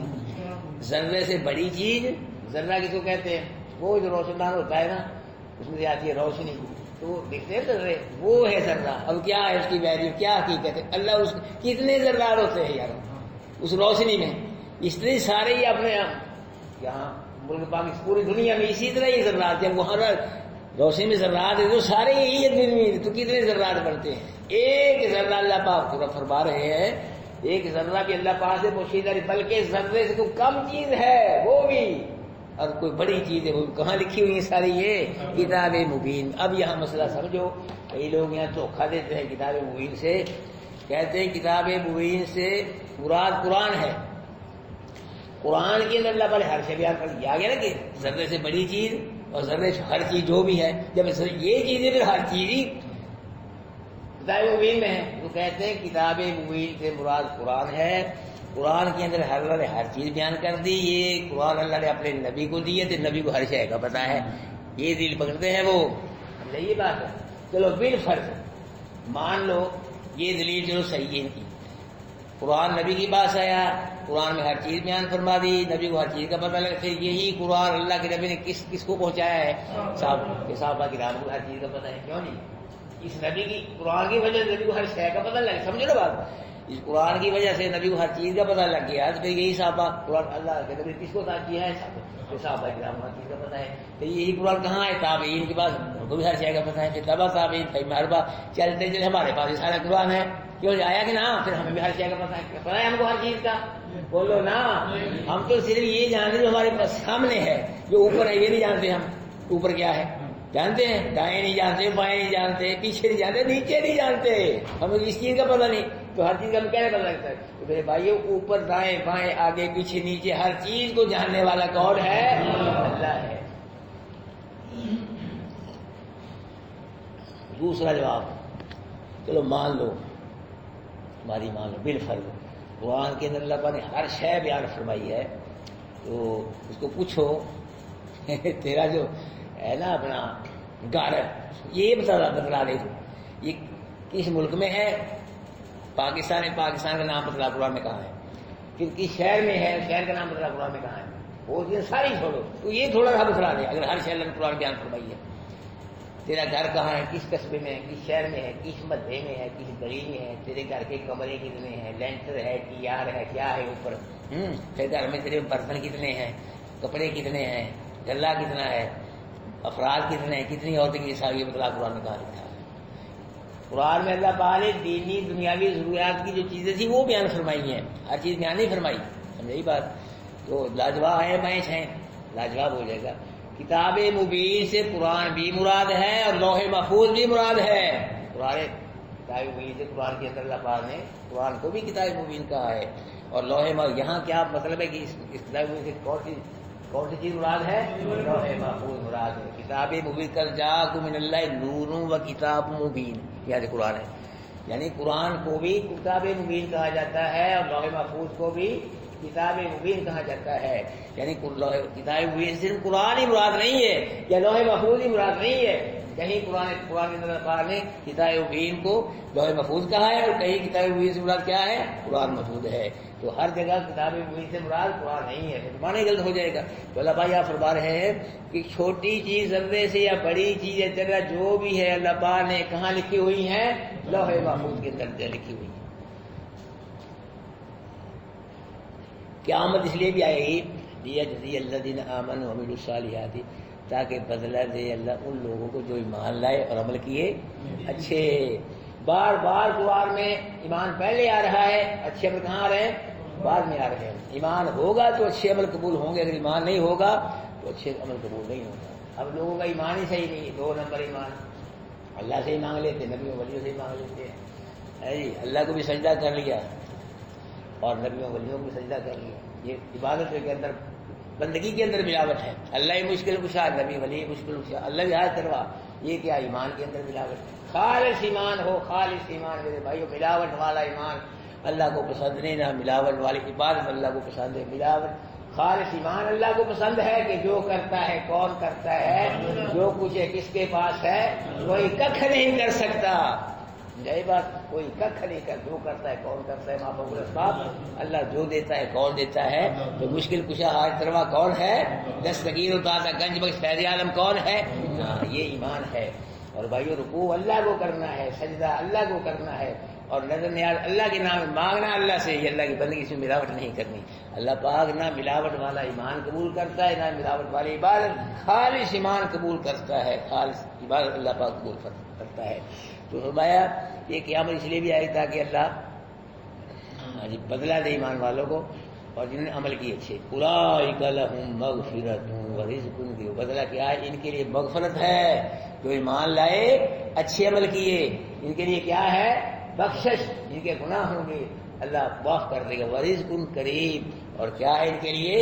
ذرے سے بڑی چیز، ذرہ کس کو کہتے ہیں، وہ جو روشن دان ہوتا ہے نا، اس میں سے آتی ہے روشنی، تو دیکھتے ہیں ذرے، وہ ہے ذرہ۔ اب کیا ہے اس کی ویلیو، کیا حقیقت ہے، اللہ اس کتنے ذرات ہوتے ہیں یار اس روشنی میں، اس طرح سارے ہی اپنے یہاں ملک پاکستان پوری دنیا میں اسی طرح ہی ذرات ہیں، وہاں روشنی میں ذرات ہیں تو سارے یہی ہے دن میں، تو کتنے ذرات بڑھتے ہیں۔ ایک ذرہ اللہ پاک پورا فرما رہے ہیں، ایک ذرہ بھی اللہ پاک سے پوشیدہ نہیں، بلکہ ذرے سے کوئی کم چیز ہے وہ بھی، اور کوئی بڑی چیز ہے وہ کہاں لکھی ہوئی ہے ساری، یہ کتاب مبین۔ اب یہاں مسئلہ سمجھو، کئی لوگ یہاں دھوکہ دیتے ہیں کتاب مبین سے، کہتے ہیں کتاب مبین سے مراد قرآن ہے، قرآن کے اندر اللہ ہر شے بیان کر دیا گیا نا کہ ذرے سے بڑی چیز اور ذرے سے ہر چیز جو بھی ہے، جب یہ چیزیں پھر ہر چیز ہی کتاب مبین میں ہے، تو کہتے ہیں کتاب مبین سے مراد قرآن ہے، قرآن کے اندر اللہ نے ہر چیز بیان کر دی، یہ قرآن اللہ نے اپنے نبی کو دی ہے تو نبی کو ہر شے کا پتہ ہے، یہ دل پکڑتے ہیں وہ، یہ بات ہے۔ چلو بالفرض مان لو یہ دلیل چلو صحیح ہے ان کی، قرآن نبی کی پاس آیا، قرآن میں ہر چیز بیان فرما دی، نبی کو ہر چیز کا پتہ لگا، پھر یہی قرآن اللہ کے نبی نے کس کو پہنچایا ہے، صحابہ کرام کو ہر چیز کا پتہ ہے، کیوں نہیں، اس نبی کی قرآن کی وجہ سے نبی کو ہر شے کا پتہ لگا، سمجھو نا بات، اس قرآن کی وجہ سے نبی کو ہر چیز کا پتہ لگ گیا، تو پھر یہی صحابہ قرآن اللہ کے نبی کس کو عطا کیا ہے، صحابہ کرام کو ہر چیز کا پتہ ہے، تو یہی قرآن کہاں ہے، تابعین کے پاس، ان کو بھی ہر شے کا پتہ ہے، پھر تبع تابعین، پھر مربع، چلتے چلتے ہمارے پاس یہ سارا قرآن ہے، کیوں آیا کہ نا، پھر ہمیں بھی ہر شے کا پتہ ہے ہم کو ہر چیز کا، بولو نا، ہم تو صرف یہ جانتے جو ہمارے پاس سامنے ہے، جو اوپر ہے یہ نہیں جانتے، ہم اوپر کیا ہے جانتے ہیں، دائیں نہیں جانتے، بائیں نہیں جانتے، پیچھے نہیں جانتے، نیچے نہیں جانتے، ہمیں اس چیز کا پتہ نہیں، تو ہر چیز کا ہمیں کیا پتہ لگتا ہے، تو میرے بھائیوں اوپر دائیں بائیں آگے پیچھے نیچے ہر چیز کو جاننے والا کون ہے، اللہ ہے۔ دوسرا جواب، چلو مان لو تمہاری مان لو بالفرض. قرآن کے اندر اللہ پاک نے ہر شے بیان فرمائی ہے. تو اس کو پوچھو تیرا جو ہے نا اپنا گھر یہ بتلا دے تو یہ کس ملک میں ہے؟ پاکستان ہے. پاکستان کا نام بتلا قرآن میں کہاں ہے؟ پھر کس شہر میں ہے؟ شہر کا نام بتلا قرآن میں کہاں ہے؟ وہ چیزیں ساری چھوڑو تو یہ تھوڑا سا بتلا دے. اگر ہر شہر میں قرآن بیان فرمائی ہے تیرا گھر کہاں ہے، کس قصبے میں ہے، کس شہر میں ہے، کس محلے میں ہے، کس گلی میں ہے، تیرے گھر کے کمرے کتنے ہیں، لینٹر ہے، ٹیار ہے، کیا ہے اوپر، پھر گھر میں تیرے برتن کتنے ہیں، کپڑے کتنے ہیں، غلہ کتنا ہے، افراد کتنے ہیں، کتنی عورتیں کی ساری بتلا قرآن میں کہاں لکھا ہے. قرآن میں اللہ پاک نے دینی دنیاوی ضروریات کی جو چیزیں تھیں وہ بیان فرمائی ہیں. ہر چیز بیان نہیں فرمائی. سمجھے بات؟ تو لاجواب ہے بینچ ہیں لاجواب ہو جائے گا. کتاب مبین سے قرآن بھی مراد ہے اور لوح محفوظ بھی مراد ہے. قرآن کتاب مبین سے قرآن کے اندر اللہ پاک نے قرآن کو بھی کتاب مبین کہا ہے. اور لوح یہاں کیا مطلب ہے کہ اس کتاب مبین سے کون سی چیز مراد ہے؟ لوح محفوظ مراد ہے. کتاب مبین کر جاءکم من اللہ نور و کتاب مبین یعنی قرآن ہے. یعنی قرآن کو بھی کتاب مبین کہا جاتا ہے اور لوح محفوظ کو بھی کتاب مبین کہا جاتا ہے. یعنی کتاب مبین صرف قرآن ہی مراد نہیں ہے یا لوح محفوظ ہی مراد نہیں ہے. کہیں قرآن کے اندر پاک نے کتاب مبین کو لوح محفوظ کہا ہے اور کہیں کتاب مبین سے مراد کیا ہے؟ قرآن محفوظ ہے. تو ہر جگہ کتاب مبین سے مراد قرآن نہیں ہے تو معنی غلط ہو جائے گا. تو اللہ بھائی آپ فرما رہے ہیں کہ چھوٹی چیز ذرے سے یا بڑی چیز ہے جگہ جو بھی ہے اللہ پاک نے کہاں لکھی ہوئی ہیں؟ لوح محفوظ کے اندر لکھی ہوئی ہے. قیامت اس لیے بھی آئے گی لیجزی الذین آمنوا وعملوا الصالحات تاکہ بدلہ دے اللہ ان لوگوں کو جو ایمان لائے اور عمل کیے اچھے. بار بار قرآن میں ایمان پہلے آ رہا ہے، اچھے عمل کہاں آ رہے ہیں؟ بعد میں آ رہے ہیں. ایمان ہوگا تو اچھے عمل قبول ہوں گے، اگر ایمان نہیں ہوگا تو اچھے عمل قبول نہیں ہوگا. اب لوگوں کا ایمان ہی صحیح نہیں، 2 نمبر ایمان. اللہ سے ہی مانگ لیتے، نبیوں ولیوں سے ہی مانگ لیتے ہیں. اللہ کو بھی سجدہ کر لیا اور نبیوں ولیوں کو سجدہ کر لیا. یہ عبادت کے اندر بندگی کے اندر ملاوٹ ہے. اللہ ہی مشکل کشا، نبی ولی مشکل کشا، اللہ بھی کروا. یہ کیا ایمان کے اندر ملاوٹ ہے؟ خالص ایمان ہو، خالص ایمان میرے بھائیو. ملاوٹ والا ایمان اللہ کو پسند نہیں، نہ ملاوٹ والی عبادت اللہ کو پسند ہے. ملاوٹ خالص ایمان اللہ کو پسند ہے کہ جو کرتا ہے کون کرتا ہے، جو کچھ ہے کس کے پاس ہے، کوئی ککھ نہیں کر سکتا. یہی بات، کوئی ککھ نہیں کر، جو کرتا ہے کون کرتا ہے. ماں الاسباب، اللہ جو دیتا ہے کون دیتا ہے. تو مشکل کشا حاجت روا کون ہے؟ دستگیر و دادا گنج بخش فیض عالم کون ہے؟ یہ ایمان ہے. اور بھائیو رکوع اللہ کو کرنا ہے، سجدہ اللہ کو کرنا ہے اور نظر نیاز اللہ کے نام مانگنا اللہ سے. یہ اللہ کی بندگی سے ملاوٹ نہیں کرنی. اللہ پاک نہ ملاوٹ والا ایمان قبول کرتا ہے نہ ملاوٹ والی عبادت. خالص ایمان قبول کرتا ہے، خالص عبادت اللہ پاک قبول کرتا ہے. تو فرمایا یہ قیامت اس لیے بھی آئی تاکہ اللہ بدلہ دے ایمان والوں کو اور جنہوں نے عمل کیے اچھے. اولئک لہم مغفرۃ ورزق. بدلہ کیا ہے؟ ان کے لیے مغفرت ہے. جو ایمان لائے اچھے عمل کیے ان کے لیے کیا ہے؟ بخشش. جن کے گناہ ہوں گے اللہ معاف کر دے گا. ورزق کریم. اور کیا ہے ان کے لیے؟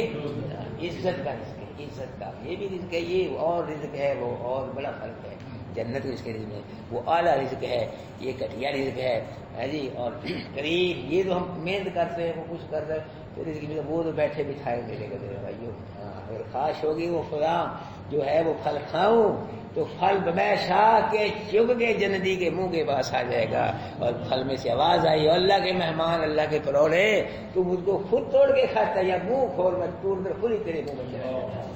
عزت کا رزق ہے. عزت کا یہ بھی رزق ہے، یہ اور رزق ہے، وہ اور بڑا فرق ہے. جنت اس کے رزق میں وہ اعلیٰ رزق ہے، یہ گھٹیا رزق ہے جی. اور قریب یہ جو ہم محنت کرتے ہیں وہ کچھ کرتے ہیں تو رزق میں وہ تو بیٹھے بٹھائے ملے گا میرے بھائیو. اگر خواہش ہوگی وہ خدا جو ہے وہ پھل کھاؤں تو پھل بمے شاہ کے چگ کے جنتی کے منہ کے پاس آ جائے گا. اور پھل میں سے آواز آئی اللہ کے مہمان اللہ کے پروڑے تو مجھ کو خود توڑ کے کھاتا ہے یا منہ کھول میں ٹوٹ کر خود ہی تیرے منہ میں چلا جاتا ہے.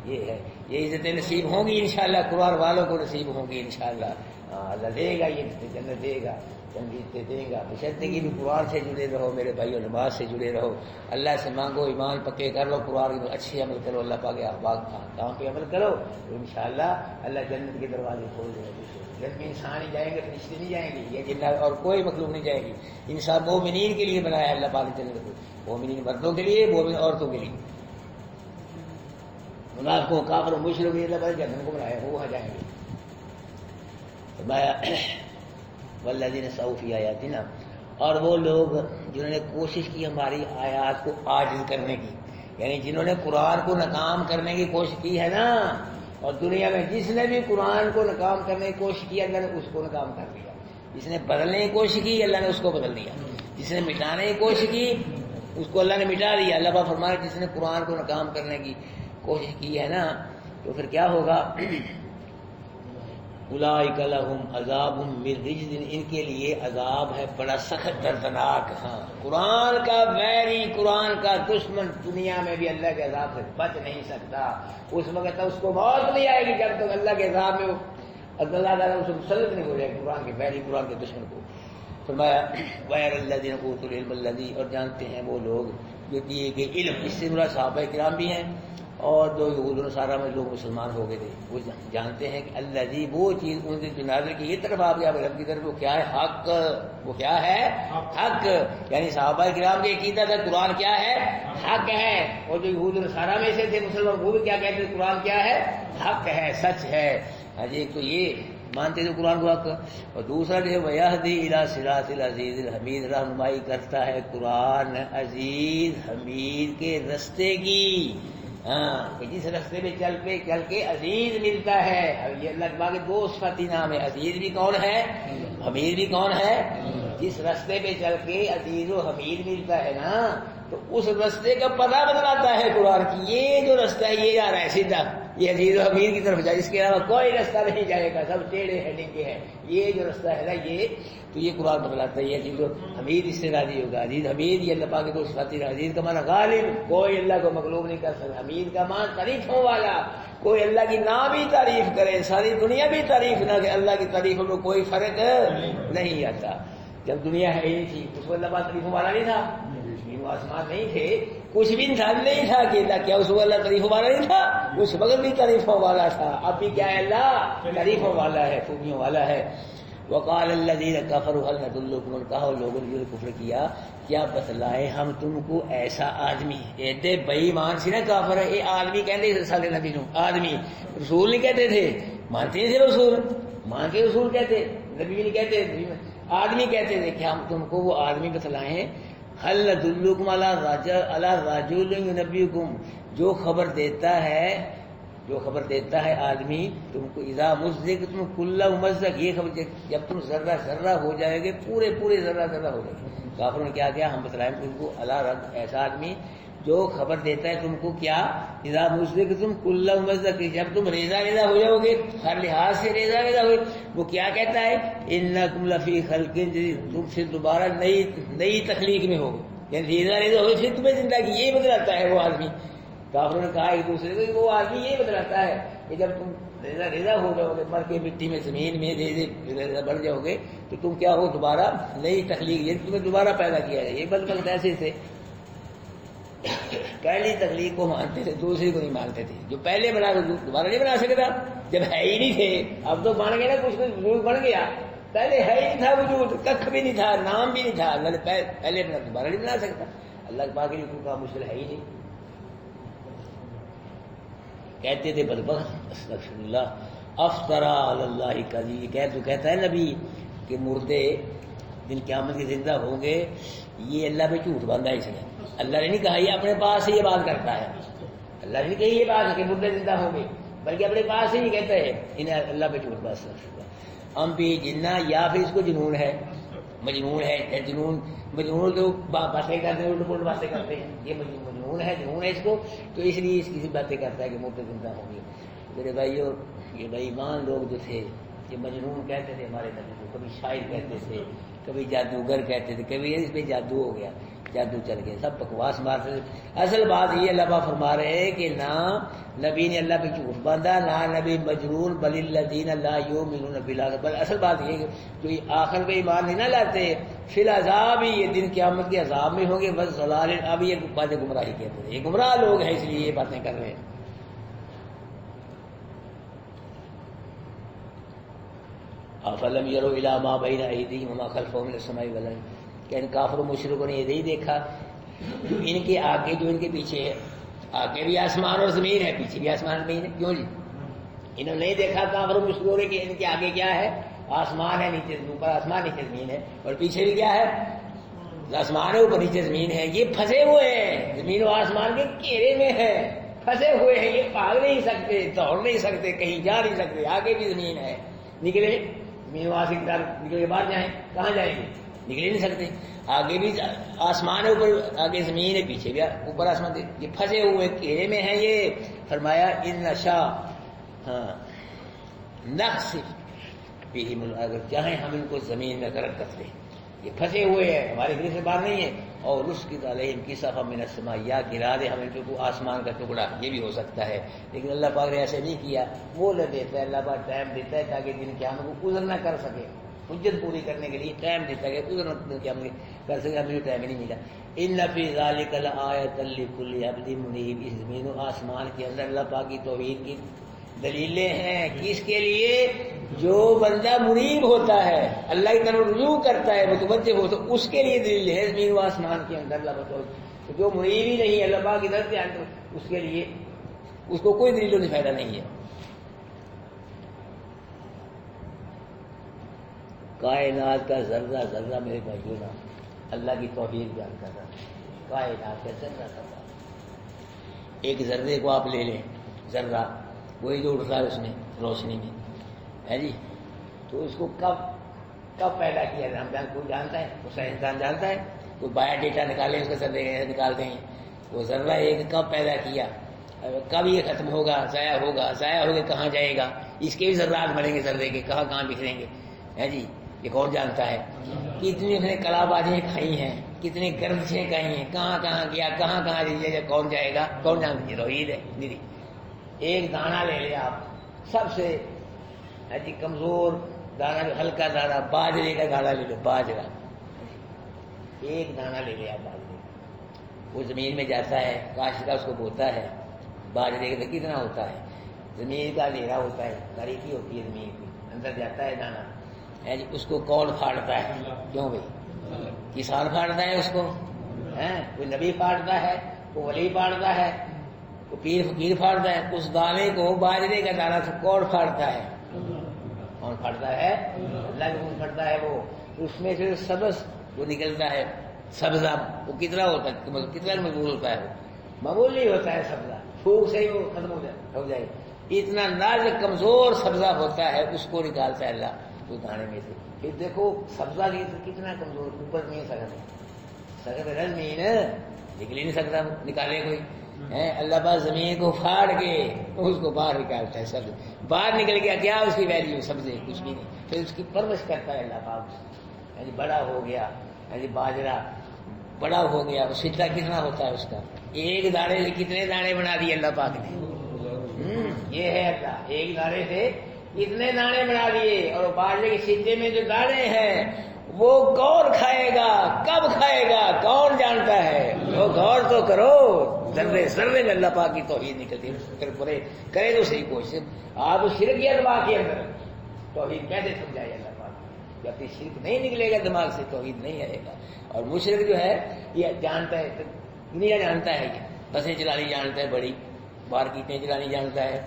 یہ ہے، یہ عزتیں نصیب ہوں گی انشاءاللہ. قرآن والوں کو نصیب ہوں گی انشاءاللہ. اللہ دے گا، یہ جنت دے گا، جنت دے گا. بشرطیگی بھی قرآن سے جڑے رہو میرے بھائیو، نماز سے جڑے رہو. اللہ سے مانگو، ایمان پکے کر لو، قرآن کے اچھے عمل کرو، اللہ پاک کام پہ عمل کرو تو انشاءاللہ اللہ جنت کے دروازے کھول دے گا. جنت میں انسان ہی جائیں گے، فرشتے نہیں جائیں گے، یہ جنات اور کوئی مخلوق نہیں جائے گی. انسان مومنین کے لیے بنایا اللہ پاک نے جنت کو، مومنین مردوں کے لیے، مومن عورتوں کے لیے. منافقوں کافروں مشرکوں کے لیے جنت کو بنایا، وہ وہاں جائیں گے. والذین سعوا فی آیاتنا. اور وہ لوگ جنہوں نے کوشش کی ہماری آیات کو عاجز کرنے کی، یعنی جنہوں نے قرآن کو ناکام کرنے کی کوشش کی ہے نا. اور دنیا میں جس نے بھی قرآن کو ناکام کرنے کی کوشش کی اللہ نے اس کو ناکام کر دیا. جس نے بدلنے کی کوشش کی اللہ نے اس کو بدل دیا. جس نے مٹانے کی کوشش کی اس کو اللہ نے مٹا دیا. اللہ پاک فرمایا جس نے قرآن کو ناکام کرنے کی کوشش کی ہے نا تو پھر کیا ہوگا؟ اولئک لہم عذاب من رجز، ان کے لیے عذاب ہے بڑا سخت دردناک. ہاں قرآن کا ویری، قرآن کا دشمن دنیا میں بھی اللہ کے عذاب سے بچ نہیں سکتا. اس وقت تک اس کو موت نہیں آئے گی جب تک اللہ کے عذاب میں اللہ تعالیٰ اسے مسلط نہیں ہو جائے قرآن کے ویری، قرآن کے دشمن کو. فرمایا غیر الذین اوتوا العلم الذی، اور جانتے ہیں وہ لوگ جو دیے گئے علم، اس سے مراد صحابہ کرام بھی ہیں اور جو یہود و نصارہ میں لوگ مسلمان ہو گئے تھے وہ جانتے ہیں کہ الذی وہ چیز ان سے نازل کی یہ طرف آپ یا رب کی طرف وہ کیا ہے؟ حق. وہ کیا ہے؟ حق. یعنی صحابہ کرام کے عقیدہ تھا قرآن کیا ہے؟ حق ہے. اور جو یہود و نصارہ میں سے تھے مسلمان وہ بھی کیا کہتے ہیں؟ قرآن کیا ہے؟ حق ہے، سچ ہے. ایک تو یہ مانتے تھے قرآن کو حق، اور دوسرا جو ہے وَيَهْدِي إِلَىٰ صِرَاطِ الْعَزِيزِ الْحَمِيدِ، رہنمائی کرتا ہے قرآن عزیز حمید کے رستے کی. ہاں کہ جس رستے پہ چل کے عزیز ملتا ہے. اب یہ اللہ کے دو صفتی نام ہے، عزیز بھی کون ہے، حمید بھی کون ہے. جس رستے پہ چل کے عزیز و حمید ملتا ہے نا تو اس رستے کا پتہ بتلاتا ہے قرآن کی. یہ جو رستہ ہے یہ جا رہا ہے سیدھا، یہ عزیز و حمید کی طرف جائے، اس کے علاوہ کوئی رستہ نہیں جائے گا، سب ٹیڑھے ہیڈنگ کے ہیں. یہ جو رستہ ہے نا یہ تو یہ قرآن بتلاتا ہے. یہ عزیز و حمید اس سے راضی ہوگا. عزیز حمید یہ اللہ پاک کے دو صفات. عزیز کا معنی غالب، کوئی اللہ کو مغلوب نہیں کر سکتا. حمید کا معنی تعریفوں والا، کوئی اللہ کی نہ بھی تعریف کرے ساری دنیا بھی تعریف نہ کہ اللہ کی تعریفوں میں کوئی فرق نہیں آتا. جب دنیا ہے ہی نہیں تھی اس کو اللہ پاک تعریفوں والا نہیں تھا، آسمان نہیں تھے، کچھ بھی نہیں تھا کہ اللہ کیا اس وقت اللہ تعریفوں والا نہیں تھا؟ اس وقت بھی تعریفوں والا تھا. اب بھی کیا ہے؟ اللہ تعریفوں والا ہے، خوبیوں والا ہے. وقال الذین کفروا هل ندلکم، کہا لوگوں نے جو کفر کیا کیا بتلائے ہم تم کو ایسا آدمی. ایڈے بے ایمان سی نا کافر ہے. یہ آدمی کہتے سارے نبی نو آدمی، رسول نہیں کہتے تھے، مانتے نہیں تھے رسول، مان کے رسول کہتے، نبی بھی نہیں کہتے، آدمی کہتے تھے کہ ہم تم کو وہ آدمی بتلائیں هل ندلکم علی رجل ینبئکم، جو خبر دیتا ہے آدمی تم کو اذا مزقتم کل ممزق، یہ خبر جب تم ذرہ ذرہ ہو جائے گے، پورے ذرہ ذرہ ہو جائے گے. کافروں نے کیا کیا؟ ہم بتلائیں تم کو ایسا آدمی جو خبر دیتا ہے تم کو کیا؟ اذا مزقتم کل ممزق، جب تم ریزہ ہو جاؤ گے، ہر لحاظ سے ریزہ ہو، وہ کیا کہتا ہے؟ انکم لفی خلق جدید، تم پھر دوبارہ نئی تخلیق میں ہوگے. یعنی ریزہ ہو پھر تمہیں زندہ کی، یہی بتلاتا ہے وہ آدمی. کافروں نے کہا ایک دوسرے کو وہ آدمی یہی بتلاتا ہے کہ جب تم ریزہ ہو جاؤ گے، مر کے مٹی میں زمین میں ریزہ بڑھ جاؤ گے تو تم کیا ہو؟ دوبارہ نئی تخلیق، یہ تمہیں دوبارہ پیدا کیا جائے. یہ بلکہ ایسے تھے پہلی تخلیق کو مانتے تھے، دوسری کو نہیں مانتے تھے. جو پہلے بنا تو دوبارہ نہیں بنا سکتا جب ہے ہی نہیں تھے. اب تو مان گئے نا کچھ وجود بن گیا، پہلے ہے ہی نہیں تھا وجود، ککھ بھی نہیں تھا، نام بھی نہیں تھا. اللہ نے پہلے بنا دوبارہ نہیں بنا سکتا. اللہ کے پاک کا مشکل ہے ہی نہیں. کہتے تھے بدبخت استغفر اللہ افطرا اللہ کذب، کہتا ہے نبی کہ مردے دن قیامت کے زندہ ہوں گے، یہ اللہ پہ جھوٹ باندھا اس نے. اللہ نے نہیں کہا، یہ اپنے پاس سے یہ بات کرتا ہے. اللہ نے نہیں کہی یہ بات کہ مردے زندہ ہوں گے، بلکہ اپنے پاس سے ہی کہتے ہیں انہیں اللہ پہ جھوٹ باندھ. ہم بھی جنہ، یا پھر اس کو جنون ہے، مجنون تو باتیں کرتے ہیں، الٹ پلٹ باتیں کرتے ہیں. یہ جنون ہے اس کو، تو اس لیے اس کی باتیں کرتا ہے کہ مردے زندہ ہوں گے. میرے بھائیو، یہ بے ایمان لوگ جو تھے یہ مجنون کہتے تھے ہمارے نبی کو، کبھی شاعر کہتے تھے، کبھی جادوگر کہتے تھے، کبھی اس پہ جادو ہو گیا، جادو چل گیا، سب بکواس مارتے تھے. اصل بات یہ اللہ پاک فرما رہے ہیں کہ نہ نبی نے اللہ پہ جھوٹ باندھا، نہ نبی مجنون، بل الذین لا یؤمنون بالآخرۃ. بل اصل بات یہ جو آخر پہ ایمان نہیں نہ لاتے، فی العذاب، یہ دن قیامت کے عذاب میں ہوں گے. بس ضلال، اب یہ باتیں گمراہی کہتے ہیں، یہ گمراہ لوگ ہیں اس لیے یہ باتیں کر رہے ہیں. افلم یروا الی ما بین ایدیہم وما خلفہم من السماء والارض، کہ ان کافر و مشرکوں نے یہ نہیں دیکھا ان کے آگے جو ان کے پیچھے ہے، آگے بھی آسمان اور زمین ہے، پیچھے بھی آسمان اور زمین ہے. کیوں جی انہوں نے نہیں دیکھا کافر و مشرکوں نے کہ ان کے آگے کیا ہے؟ آسمان ہے، نیچے اوپر آسمان نیچے زمین ہے، اور پیچھے بھی کیا ہے؟ آسمان ہے، اوپر نیچے زمین ہے. یہ پھنسے ہوئے ہیں، زمین و آسمان کے گھیرے میں ہے، پھنسے ہوئے ہیں. یہ بھاگ نہیں سکتے، دوڑ نہیں سکتے، کہیں جا نہیں سکتے. آگے بھی زمین ہے، نکلے زمین و آسمان نکل کے باہر جائیں، کہاں جائیں گے؟ نکل ہی نہیں سکتے. آگے بھی آسمان ہے اوپر، آگے زمین ہے، پیچھے بھی اوپر آسمان، یہ پھنسے ہوئے گھیرے میں ہیں. یہ فرمایا ان نشاء نخسف بہم، اگر چاہیں ہم ان کو زمین میں غرق کر دیں. یہ پھنسے ہوئے ہیں، ہمارے گھر سے باہر نہیں ہے. اور نسقط علیہم کسفا من السماء، یا گرا دے ہم ان کو آسمان کا ٹکڑا، یہ بھی ہو سکتا ہے. لیکن اللہ پاک نے ایسے نہیں کیا. وہ لے دیتا ہے اللہ پاک، ٹائم دیتا ہے تاکہ دن قیامت کو گزر نہ کر سکے. حجت پوری کرنے کے لیے ٹائم دیتا ہے کہ گزر نہ کر سکے. ہمیں ٹائم ہی نہیں ملا. ان فی ذلک لآیۃ لکل عبد منیب، اس زمین و آسمان کے اندر اللہ پاک کی توحید کی دلیلیں ہیں. کس کے لیے؟ جو بندہ منیب ہوتا ہے، اللہ کی طرف رجوع کرتا ہے، متوجہ ہو، تو اس کے لیے دلیل ہے زمین و آسمان کے اندر. اللہ بتاؤ جو منیب ہی نہیں ہے اللہ پاک کی طرف سے، اس کے لیے اس کو کوئی دلیل نہیں، فائدہ نہیں ہے. کائنات کا ذرہ ذرہ میرے بھائیوں نا اللہ کی توحید بیان کر رہا ہے. کائنات کا ذرہ ذرہ، ایک ذرے کو آپ لے لیں، ذرہ وہی جو اٹھتا ہے اس میں روشنی میں ہے جی، تو اس کو کب پیدا کیا ہم کوئی جانتا ہے؟ وہ سائنسدان جانتا ہے؟ کوئی بایو ڈیٹا نکالے اس کا ذرے نکالتے ہیں. وہ ذرہ ایک کب پیدا کیا، کب یہ ختم ہوگا، ضائع ہو کے کہاں جائے گا؟ اس کے بھی ذرات بنیں گے ذرے کے، کہاں بکھریں گے ہے جی، یہ کون جانتا ہے؟ کتنی اس نے کلا بازیاں کھائی ہیں، کتنی گردشیں کھائی ہیں، کہاں گیا، کہاں کون جائے گا، کون جانتا ہے؟ توحید ہے دیدی. ایک دانہ لے لے آپ، سب سے کمزور دانہ، ہلکا دانہ، باجرے کا دانہ لے لو، باجرا، ایک دانہ لے لے آپ باجرے. وہ زمین میں جاتا ہے، کاشتکار اس کو بوتا ہے. باجرے کا کتنا ہوتا ہے، زمین کا اندھیرا ہوتا ہے، باریکی ہوتی ہے زمین کی، اندر جاتا ہے دانہ ہے جی. اس کو کون پھاڑتا ہے؟ کیوں بھائی؟ کسان پھاڑتا ہے اس کو، کوئی نبی پھاڑتا ہے، کوئی ولی پھاڑتا ہے، کوئی پیر فقیر پھاڑتا ہے. اس دانے کو، باجرے کا دانہ سے کون پھاڑتا ہے؟ کون پھاڑتا ہے؟ اللہ کا کون پھاڑتا ہے؟ وہ اس میں سے سبز وہ نکلتا ہے، سبزہ، وہ کتنا ہوتا ہے، کتنا مضبوط ہوتا ہے؟ وہ معمولی ہوتا ہے سبزہ، پھوک سے ہی وہ ختم ہو جائے. اتنا نازک کمزور سبزہ ہوتا ہے، اس کو نکالتا ہے اللہ اس دانے میں سے. پھر دیکھو سبزہ کتنا کمزور، اوپر نہیں سکت زمین نکل ہی نہیں سکتا، نکالے کوئی اللہ پاک زمین کو پھاڑ کے اس کو باہر نکالتا ہے. سبز باہر نکل گیا، کیا اس کی ویلیو؟ سبزے کچھ بھی نہیں. پھر اس کی پرورش کرتا ہے اللہ پاک. بڑا ہو گیا باجرا، بڑا ہو گیا. سچا کتنا ہوتا ہے اس کا؟ ایک دانے سے کتنے دانے بنا دیے اللہ پاک نے. یہ ہے اللہ، ایک دانے سے کتنے دانے بنا دیے. اور باجرے کے سچے میں جو دانے ہیں وہ کون کھائے گا، کب کھائے گا، کون جانتا ہے؟ وہ غور تو کرو. ذرے میں اللہ پاک کی توحید نکلتی ہے. پھر پورے کرے تو صحیح کوشش. آپ شرک یا دماغ کے اندر توحید کیسے سمجھائے اللہ پاک؟ جب تک شرک نہیں نکلے گا دماغ سے توحید نہیں آئے گا. اور مشرک جو ہے یہ جانتا ہے، دنیا جانتا ہے، یہ بسیں چلانی جانتا ہے، بڑی مارکیٹیں چلانی جانتا ہے،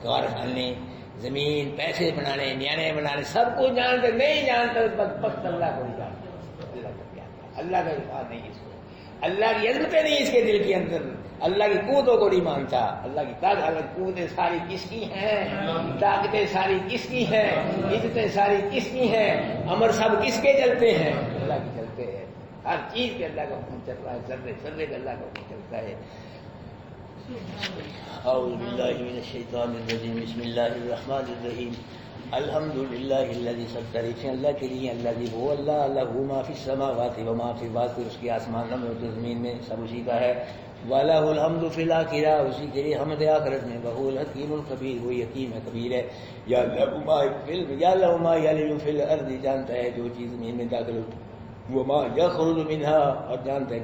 کارخانے، زمین، پیسے بنانے، نیانے بنانے، سب کچھ جانتے. نہیں جانتا بدبخت اللہ کو نہیں جانتا. اللہ کو کیا، اللہ کا الفاظ نہیں اس کو، اللہ کی عظمتیں نہیں اس کے دل کے اندر، اللہ کی قوتوں کو نہیں مانتا. اللہ کی طاقت، قوتیں ساری کس کی ہیں، طاقتیں ساری کس کی ہیں، عزتیں ساری کس کی ہیں، امر سب کس کے چلتے ہیں؟ اللہ کے چلتے ہیں. ہر چیز کے اللہ کا حکم چل رہا ہے، ذرے ذرے کا اللہ کا حکم چلتا ہے. اعوذ باللہ من الشیطان الرجیم، بسم اللہ الرحمن الرحیم. الحمد للہ الذی، سب تعریفیں اللہ کے لیے، اللہ جی وہ اللہ، لہ ما فی السماوات و ما فی الارض، اس کی آسمان میں اور زمین میں سب اسی کا ہے. وَلَهُ الْحَمْدُ فِي الْآخِرَةِ، اسی کے لیے حمد آخرت میں. وَهُوَ الْحَكِيمُ الْخَبِيرُ، وہ حکیم ہے، خبیر ہے. يَعْلَمُ مَا يَلِجُ فِي الْأَرْضِ، جانتا ہے جو چیز زمین میں داخل ہوتی ہے. وَمَا يَخْرُجُ مِنْهَا، اور جانتا ہے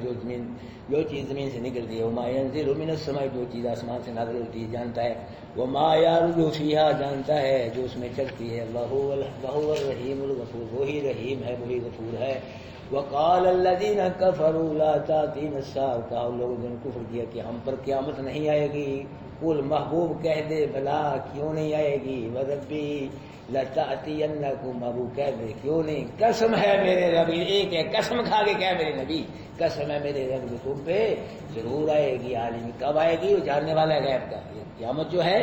جو چیز زمین سے نکلتی ہے. وَمَا يَنزِلُ مِنَ السَّمَاءِ، جو چیز آسمان سے نازل ہوتی ہے جانتا ہے. وَمَا يَعْرُجُ فِيهَا، جانتا ہے جو اس میں چڑھتی ہے. وَهُوَ الرَّحِيمُ الْغَفُورُ، وہی رحیم ہے، وہی غفور ہے. وَقَالَ الَّذِينَ كَفَرُوا لَا تَأْتِينَا السَّاعَةُ، کہا لوگوں نے کفر کیا کہ ہم پر قیامت نہیں آئے گی. قُلْ محبوب کہہ دے بلا کیوں نہیں آئے گی. وَرَبِّي لَتَأْتِيَنَّكُمْ، محبوب کہہ دے کیوں نہیں. قسم ہے میرے رب، ایک ہے قسم کھا کے کہہ میرے نبی، قسم ہے میرے رب کہ تم پہ ضرور آئے گی. عالم کب آئے گی؟ وہ جاننے والا ہے غیب کا. قیامت جو ہے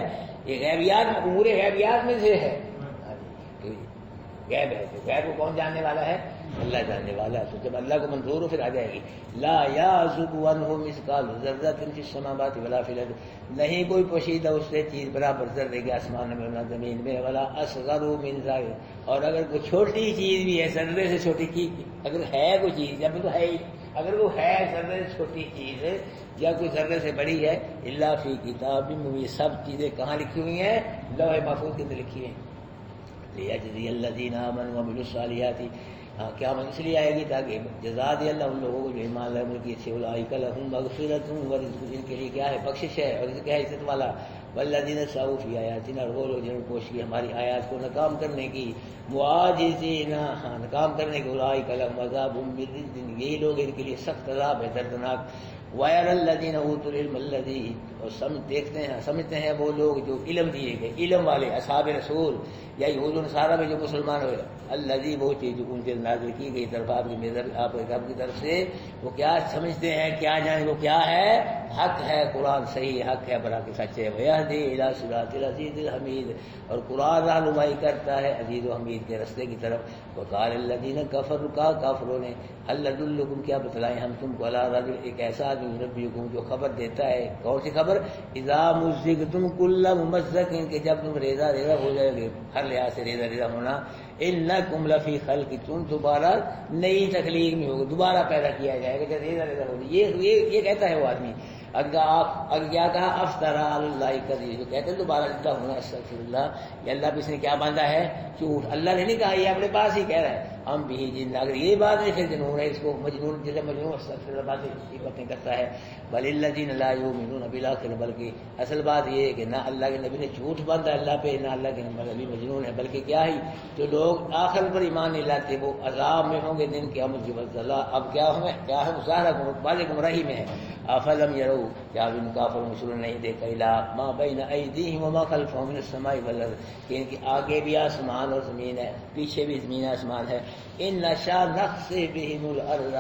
یہ غیبیات، امور غیبیات میں سے ہے. غیب ہے، غیب کو کون جاننے والا ہے؟ اللہ جاننے والا ہے. تو جب اللہ کو منظور ہو پھر آ جائے گی. لا یعزب عنہ مثقال ذرۃ فی السماوات ولا فی الارض, نہیں کوئی پوشیدہ اس سے چیز برابر ذرے کے آسمان میں نہ زمین میں, ولا اصغر من ذلک, اور اگر کوئی چھوٹی چیز بھی ہے ذرے سے چھوٹی چیز, اگر ہے کوئی چیز یا تو ہے ہی, اگر وہ ہے ذرے سے چھوٹی چیز ہے یا کوئی ذرے سے بڑی ہے, الا فی کتاب مبین, سب چیزیں کہاں لکھی ہوئی ہیں؟ لوح محفوظ کے اندر لکھی ہیں. لیجزی الذین آمنوا وعملوا الصالحات, کیا اس لیے آئے گی تاکہ جزا دے اللہ ان لوگوں کو جو ایمان لائے ان کی اچھے, اولئک لہم مغفرۃ ورزق, جن کے لیے کیا ہے؟ بخشش ہے اور رزق ہے عزت والا. والذین سعوا فی آیاتنا, اور وہ لوگ جنہوں نے کوشش کی ہماری آیات کو ناکام کرنے کی, معاجزین, ناکام کرنے کی, اولئک لہم عذاب من رجز, یہی لوگ ان کے لیے سخت عذاب ہے دردناک. وَيَرَى الَّذِينَ أُوتُوا الْعِلْمَ الَّذِي, اور سمجھتے ہیں وہ لوگ جو علم دیے گئے, علم والے اصحاب رسول یا یہود و نصارہ میں جو مسلمان ہوئے, الذی, وہ چیز جو ان کے نازل کی گئی طرف آپ کے رب کی طرف سے, وہ کیا سمجھتے ہیں, کیا جانیں, وہ کیا ہے؟ حق ہے, قرآن صحیح حق ہے, برا کے سچے. وَيَهْدِي إِلَىٰ صِرَاطِ الْعَزِيزِ الْحَمِيدِ, اور قرآن رہنمائی کرتا ہے عزیز و حمید کے رستے کی طرف. وَقَالَ الَّذِينَ كَفَرُوا, کافروں نے, هَلْ نَدُلُّكُمْ, کیا بتلائیں ہم تم کو, عَلَىٰ رَجُلٍ, ایک ایسا آدمی, يُنَبِّئُكُمْ, جو خبر دیتا ہے. کون سی خبر؟ اذا مزقتم كل ممزق, کہ جب تم ریزہ ریزہ ہو جائے گے, ہر لحاظ سے ریزہ ریزہ ہونا. انکم لفی خلق, تم دوبارہ نئی تخلیق میں ہوگے, دوبارہ پیدا کیا جائے گا جب ریزہ ریزہ ہو. یہ کہتا ہے وہ آدمی. اگر کیا کہا؟ افطرا اللہ کذب, جو کہتے ہیں دوبارہ زندہ ہونا, استغفر اللہ, یہ اللہ پہ اس نے کیا باندھا ہے؟ جھوٹ. اللہ نے نہیں کہا, یہ اپنے پاس ہی کہہ رہا ہے. ہم بھی جن, اگر یہ بات نہیں پھر جنون ہے, اس کو مجنون, جیسے مجنون استغفر اللہ باتیں کرتا ہے. بل الذین لا یؤمنون بالآخرۃ, بلکہ اصل بات یہ ہے کہ نہ اللہ کے نبی نے جھوٹ باندھا اللہ پہ, نہ اللہ کے نبی مجنون ہے, بلکہ کیا ہے, جو لوگ آخر پر ایمان نہیں لاتے وہ عذاب میں ہوں گے دن قیامت کی وقت. اب کیا ہے؟ مظاہرہ واضح گمراہی میں ہے. افلم یروا, کیا ان کافروں نے نہیں دیکھا, الی ما بین ایدیہم وما خلفہم من السماء والارض, کہ ان کے آگے بھی آسمان اور زمین ہے, پیچھے بھی زمین آسمان ہے. ان نشاء نخسف بہم الارض,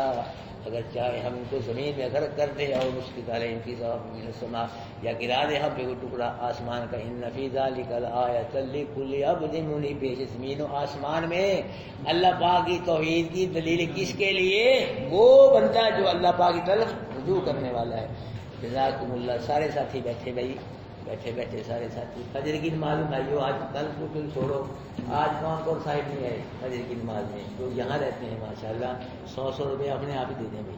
اگر چاہے ہم ان کو زمین میں غرق کر دیں, اور اس کی طرح ان کی من السماء, یا گرا دے ہم پہ وہ ٹکڑا آسمان کا. ان فی ذلک لآیۃ لکل عبد منیب, پیش زمین و آسمان میں اللہ پاک کی توحید کی دلیل کس کے لیے؟ وہ بندہ جو اللہ پاک کی طرف رجوع کرنے والا ہے. جزاکم اللہ. سارے ساتھی بیٹھے بھائی, بیٹھے سارے ساتھی. فجر کی نماز بھائیو, آج کل کو پھر چھوڑو, آج کون صاحب نہیں ہے فجر کی نماز میں, جو یہاں رہتے ہیں ماشاءاللہ, 100 روپے اپنے آپ ہی دے دیں بھائی,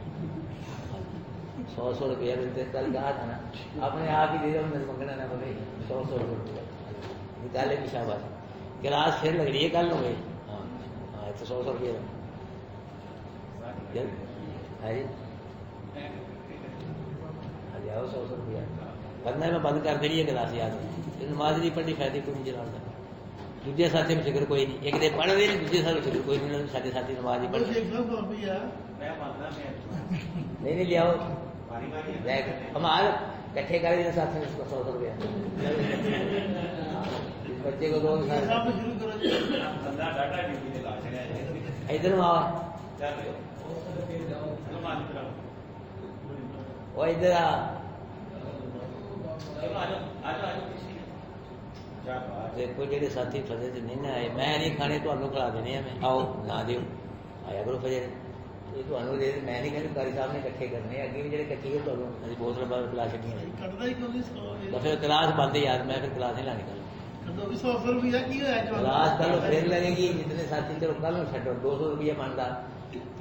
100 روپیہ کل کہا تھا نا, اپنے آپ ہی دے دیں, میرے منگنا نہ بھائی, 100 روپے نکالے بھی شاباش. کلاس پھر لگ رہی ہے کل ہوئے, ہاں تو 100 روپیہ آؤ, 100 روپیہ ورنہ میں بند کر دینی ہے کلاس. یاد نماز نہیں پڑھنی, فائدے کوئی نہیں چلانا. دوسرے ساتھی میں فکر کوئی نہیں, ایک دن پڑھ دے, دوسرے ساتھ فکر کوئی نہیں, سارے ساتھی نماز نہیں پڑھتے. نہیں لے آؤ, ہم آج کٹھے کر دیں ساتھ میں 100 روپیہ. بچے کو دو, ادھر آؤ, وہ ادھر آ. دیکھو جی ساتھی فجر سے نہیں نہ آئے, میں نہیں کھانے تو کھلا دینے ہیں, میں آؤ نہ دو, آیا کرو فجر. یہ تو دے, میں نہیں کہنا قاری صاحب نے کٹھے کرنے, اگے بھی جڑے کٹھی ہے تو بہت لمبا کلاس چڑھنی, تو پھر کلاس بند ہے یار, میں پھر کلاس نہیں لانے کلاس کل پھر لگے گی. جتنے ساتھی چلو کل چڈو, 200 روپیہ بنتا,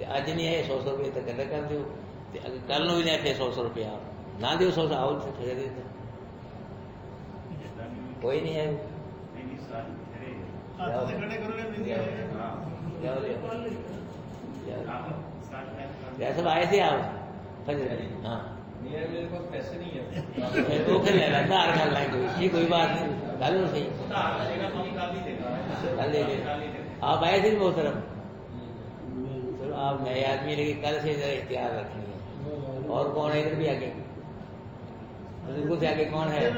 اج نہیں ہے 100 روپیہ تو گلا کر دو, کل بھی نہیں پھر 100 روپیہ نہ دو, 100 آؤ فجر دے. کوئی نہیں ہے, سب آئے تھے آپ فجر. ہاں پیسے نہیں ہے, وہ پھر لے لینا, کر لیں گے, کوئی بات نہیں, کل لو صحیح, کل لے لیں. آپ آئے تھے محترم, چلو آپ نئے آدمی لے کے کل سے ذرا احتیاط رکھنی ہے. اور کون ہے ادھر بھی آگے, بزرگوں سے آگے کون ہے؟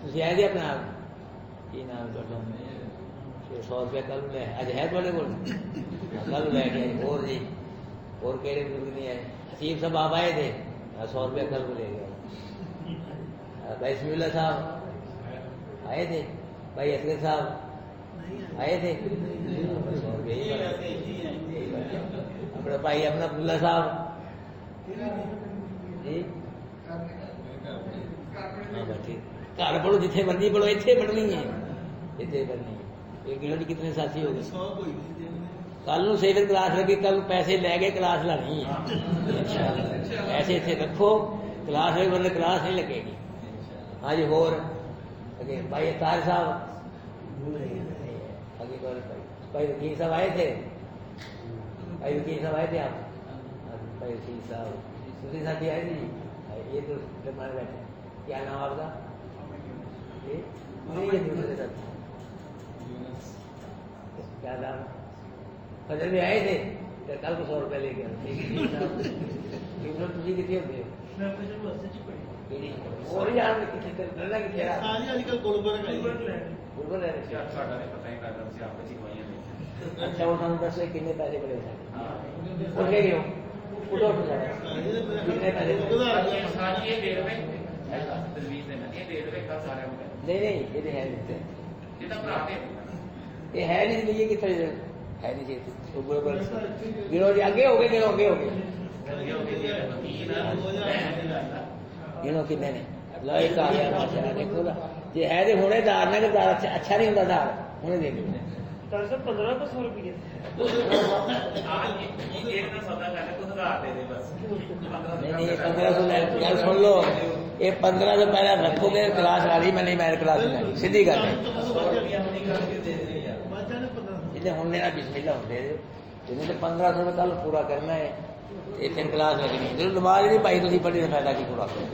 تھی آئے تھے اپنا کی نام 100 روپیہ کل لے, اج ہے تھوڑے کو کل لے کے. اور جی اور کہڑے بزرگ نہیں آئے؟ حسیب صاحب آپ آئے تھے, 100 روپیہ کل کو لے گئے. بھائی اسم اللہ صاحب آئے تھے, بھائی اصغر صاحب آئے تھے اپنا بھائی اپنا عبداللہ صاحب جی گھر پڑھو جتنے مرضی پڑھو اتنے پڑھنی ہے اتنے پڑھنی ہے ایک گھنٹے کتنے ساتھی ہو گئے کل نو سیون کلاس لگی کل پیسے لے گئے کلاس لگنی ہے پیسے اتنے رکھو کلاس لگے ورنہ کلاس نہیں لگے گی ہاں جی ہور بھائی اطہار صاحب بھائی وکیل صاحب آئے تھے بھائی وکیل صاحب آئے تھے آپ بھائی وکیل صاحب دوسری ساتھی آئے تھے جی یہ تو مار بیٹھے کیا نام آپ کا دوسرے ساتھی کیا نام فجر میں آئے تھے کل کو 100 روپے لے کے تھی کتنے ہوتے اچھا وہ سانو دسو کنے پیسے بڑے اٹھ گئے اٹھو کتنے پیسے نہیں یہ ہے یہ ہے نہیں لیے کتنے ہے نہیں چاہیے گنو جی اگے ہو گئے گنو اگے ہو گئے گنو کنے نے دیکھو جی ہے تو ہونے دار نہ دار اچھا نہیں ہوتا دار ہونے دے دو 1500 روپیے نہیں 1500 گل سن لو یہ 1500 پہلے رکھو گے کلاس لا رہی میں نہیں میں کلاس نہیں لگی سیدھی گل ہے ہوں بسم اللہ ہوں جنہیں تو 1500 میں کل پورا کرنا ہے پھر کلاس لگنی ہے نماز نہیں پائی تھی پڑھی فائدہ کی پورا کرو